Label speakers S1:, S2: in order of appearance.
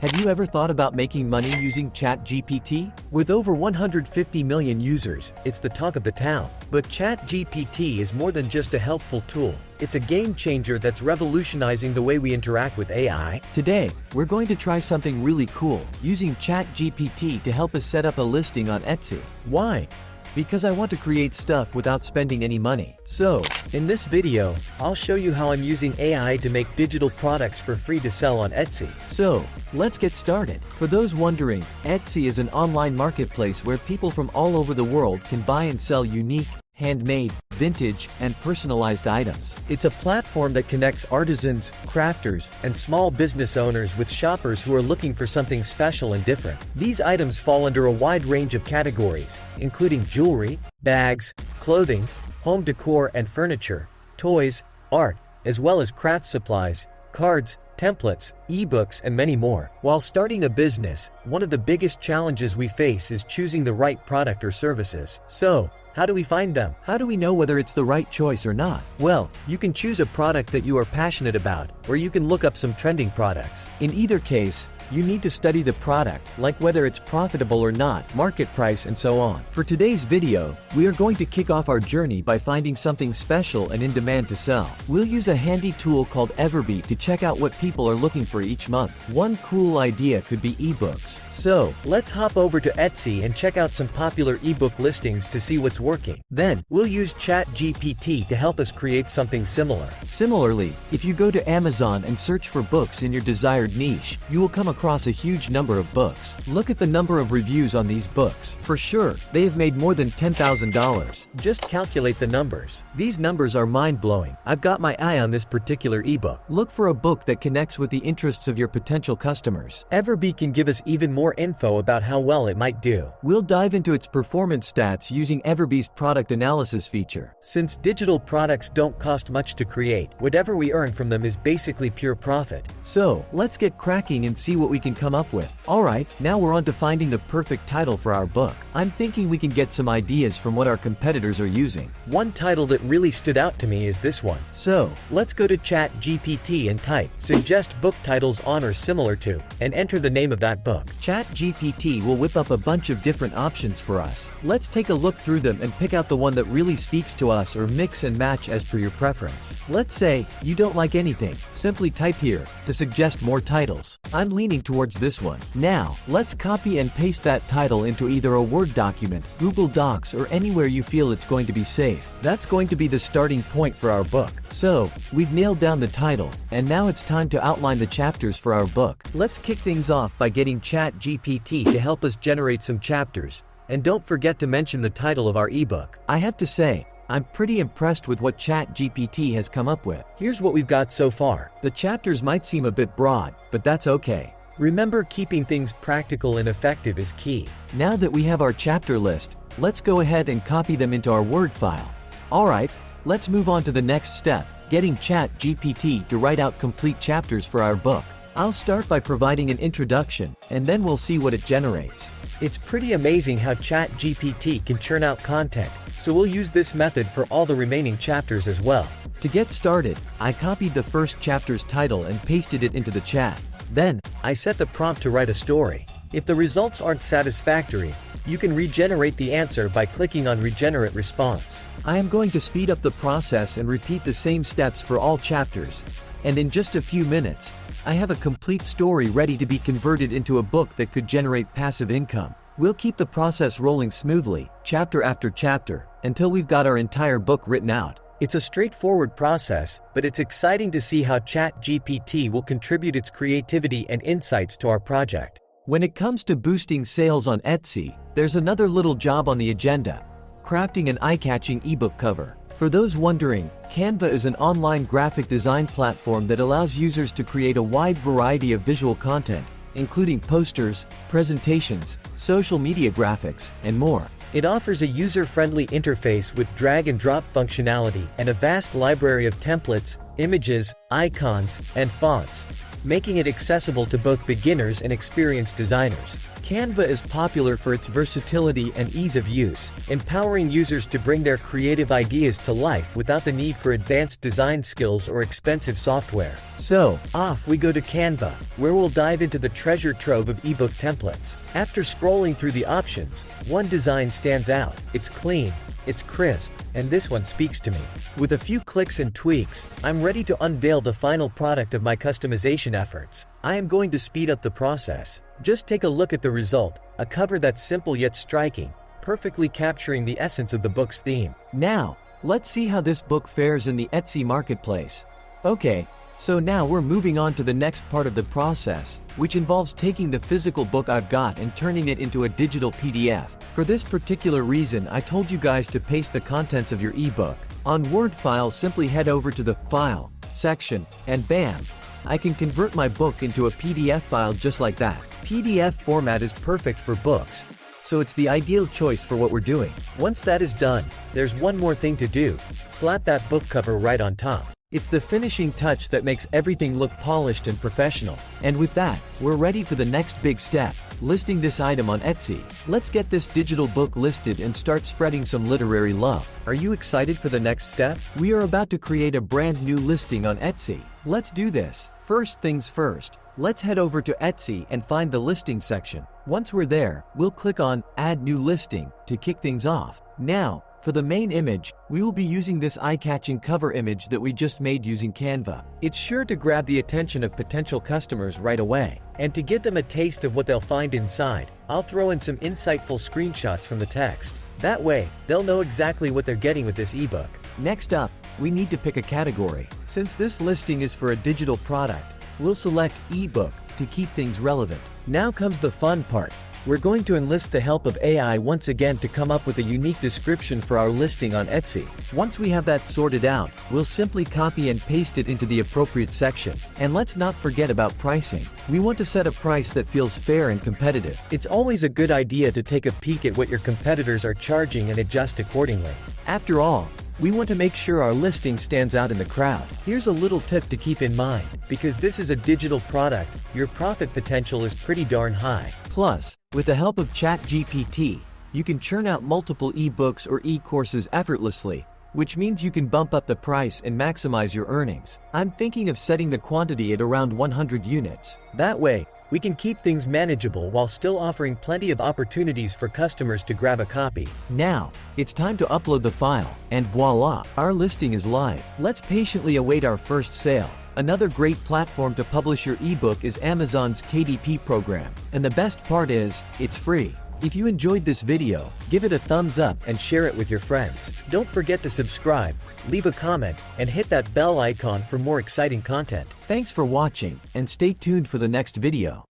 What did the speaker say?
S1: Have you ever thought about making money using ChatGPT? With over 150 million users, it's the talk of the town. But ChatGPT is more than just a helpful tool. It's a game changer that's revolutionizing the way we interact with AI. Today, we're going to try something really cool, using ChatGPT to help us set up a listing on Etsy. Why? Because I want to create stuff without spending any money. So, in this video, I'll show you how I'm using AI to make digital products for free to sell on Etsy. So, let's get started. For those wondering, Etsy is an online marketplace where people from all over the world can buy and sell unique, handmade, vintage, and personalized items. It's a platform that connects artisans, crafters, and small business owners with shoppers who are looking for something special and different. These items fall under a wide range of categories, including jewelry, bags, clothing, home decor and furniture, toys, art, as well as craft supplies, cards, templates, ebooks, and many more. While starting a business, one of the biggest challenges we face is choosing the right product or services. So, how do we find them? How do we know whether it's the right choice or not? Well, you can choose a product that you are passionate about, or you can look up some trending products. In either case, you need to study the product, like whether it's profitable or not, market price, and so on. For today's video, we are going to kick off our journey by finding something special and in demand to sell. We'll use a handy tool called Everbee to check out what people are looking for each month. One cool idea could be ebooks. So, let's hop over to Etsy and check out some popular ebook listings to see what's working. Then, we'll use ChatGPT to help us create something similar. Similarly, if you go to Amazon and search for books in your desired niche, you will come across a huge number of books. Look at the number of reviews on these books. For sure, they have made more than $10,000. Just calculate the numbers. These numbers are mind-blowing. I've got my eye on this particular ebook. Look for a book that connects with the interests of your potential customers. Everbee can give us even more info about how well it might do. We'll dive into its performance stats using Everbee's product analysis feature. Since digital products don't cost much to create, whatever we earn from them is basically pure profit. So, let's get cracking and see what we can come up with. Alright, now we're on to finding the perfect title for our book. I'm thinking we can get some ideas from what our competitors are using. One title that really stood out to me is this one. So, let's go to ChatGPT and type, "Suggest book titles on or similar to," and enter the name of that book. ChatGPT will whip up a bunch of different options for us. Let's take a look through them and pick out the one that really speaks to us or mix and match as per your preference. Let's say, you don't like anything. Simply type here, to suggest more titles. I'm leaning towards this one. Now, let's copy and paste that title into either a Word document, Google Docs, or anywhere you feel it's going to be safe. That's going to be the starting point for our book. So, we've nailed down the title, and now it's time to outline the chapters for our book. Let's kick things off by getting ChatGPT to help us generate some chapters. And don't forget to mention the title of our ebook. I have to say, I'm pretty impressed with what ChatGPT has come up with. Here's what we've got so far. The chapters might seem a bit broad, but that's okay. Remember, keeping things practical and effective is key. Now that we have our chapter list, let's go ahead and copy them into our Word file. Alright, let's move on to the next step, getting ChatGPT to write out complete chapters for our book. I'll start by providing an introduction, and then we'll see what it generates. It's pretty amazing how ChatGPT can churn out content, so we'll use this method for all the remaining chapters as well. To get started, I copied the first chapter's title and pasted it into the chat. Then, I set the prompt to write a story. If the results aren't satisfactory, you can regenerate the answer by clicking on Regenerate Response. I am going to speed up the process and repeat the same steps for all chapters. And in just a few minutes, I have a complete story ready to be converted into a book that could generate passive income. We'll keep the process rolling smoothly, chapter after chapter, until we've got our entire book written out. It's a straightforward process, but it's exciting to see how ChatGPT will contribute its creativity and insights to our project. When it comes to boosting sales on Etsy, there's another little job on the agenda: crafting an eye-catching ebook cover. For those wondering, Canva is an online graphic design platform that allows users to create a wide variety of visual content, including posters, presentations, social media graphics, and more. It offers a user-friendly interface with drag-and-drop functionality and a vast library of templates, images, icons, and fonts, making it accessible to both beginners and experienced designers. Canva is popular for its versatility and ease of use, empowering users to bring their creative ideas to life without the need for advanced design skills or expensive software. So, off we go to Canva, where we'll dive into the treasure trove of ebook templates. After scrolling through the options, one design stands out. It's clean, it's crisp, and this one speaks to me. With a few clicks and tweaks, I'm ready to unveil the final product of my customization efforts. I am going to speed up the process. Just take a look at the result, a cover that's simple yet striking, perfectly capturing the essence of the book's theme. Now, let's see how this book fares in the Etsy marketplace. Okay, so now we're moving on to the next part of the process, which involves taking the physical book I've got and turning it into a digital PDF. For this particular reason, I told you guys to paste the contents of your ebook. On Word file, simply head over to the File section, and bam! I can convert my book into a PDF file just like that. PDF format is perfect for books, so it's the ideal choice for what we're doing. Once that is done, there's one more thing to do. Slap that book cover right on top. It's the finishing touch that makes everything look polished and professional. And with that, we're ready for the next big step, listing this item on Etsy. Let's get this digital book listed and start spreading some literary love. Are you excited for the next step? We are about to create a brand new listing on Etsy. Let's do this. First things first, let's head over to Etsy and find the listing section. Once we're there, we'll click on Add New Listing to kick things off. Now, for the main image, we will be using this eye-catching cover image that we just made using Canva. It's sure to grab the attention of potential customers right away. And to give them a taste of what they'll find inside, I'll throw in some insightful screenshots from the text. That way, they'll know exactly what they're getting with this ebook. Next up, we need to pick a category. Since this listing is for a digital product, we'll select ebook to keep things relevant. Now comes the fun part. We're going to enlist the help of AI once again to come up with a unique description for our listing on Etsy. Once we have that sorted out, we'll simply copy and paste it into the appropriate section. And let's not forget about pricing. We want to set a price that feels fair and competitive. It's always a good idea to take a peek at what your competitors are charging and adjust accordingly. After all, we want to make sure our listing stands out in the crowd. Here's a little tip to keep in mind. Because this is a digital product, your profit potential is pretty darn high. Plus, with the help of ChatGPT, you can churn out multiple ebooks or e-courses effortlessly, which means you can bump up the price and maximize your earnings. I'm thinking of setting the quantity at around 100 units. That way, we can keep things manageable while still offering plenty of opportunities for customers to grab a copy. Now, it's time to upload the file, and voila, our listing is live. Let's patiently await our first sale. Another great platform to publish your ebook is Amazon's KDP program. And the best part is, it's free. If you enjoyed this video, give it a thumbs up and share it with your friends. Don't forget to subscribe, leave a comment, and hit that bell icon for more exciting content. Thanks for watching, and stay tuned for the next video.